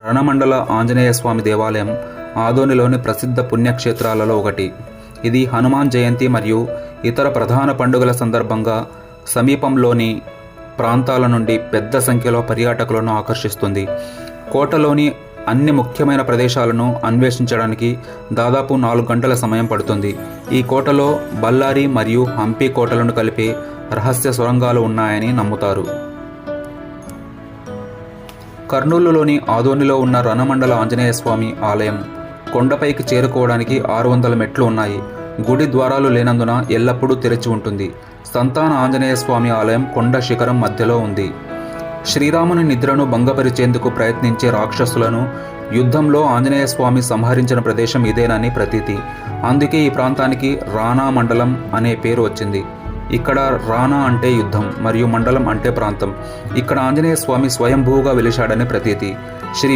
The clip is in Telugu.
రణమండల ఆంజనేయ స్వామి దేవాలయం ఆదోనిలోని ప్రసిద్ధ పుణ్యక్షేత్రాలలో ఒకటి. ఇది హనుమాన్ జయంతి మరియు ఇతర ప్రధాన పండుగల సందర్భంగా సమీపంలోని ప్రాంతాల నుండి పెద్ద సంఖ్యలో పర్యాటకులను ఆకర్షిస్తుంది. కోటలోని అన్ని ముఖ్యమైన ప్రదేశాలను అన్వేషించడానికి దాదాపు 4 గంటల సమయం పడుతుంది. ఈ కోటలో బళ్ళారి మరియు హంపి కోటలను కలిపే రహస్య సొరంగాలు ఉన్నాయని నమ్ముతారు. కర్నూలులోని ఆదోనిలో ఉన్న రణమండల ఆంజనేయ స్వామి ఆలయం కొండపైకి చేరుకోవడానికి 600 మెట్లు ఉన్నాయి. గుడి ద్వారాలు లేనందున ఎల్లప్పుడూ తెరిచి ఉంటుంది. సంతాన ఆంజనేయ స్వామి ఆలయం కొండ శిఖరం మధ్యలో ఉంది. శ్రీరాముని నిద్రను భంగపరిచేందుకు ప్రయత్నించే రాక్షసులను యుద్ధంలో ఆంజనేయ స్వామి సంహరించిన ప్రదేశం ఇదేనని ప్రతీతి. అందుకే ఈ ప్రాంతానికి రాణా మండలం అనే పేరు వచ్చింది. ఇక్కడ రాణా అంటే యుద్ధం మరియు మండలం అంటే ప్రాంతం. ఇక్కడ ఆంజనేయ స్వామి స్వయంభూగా వెలిశాడని ప్రతీతి. శ్రీ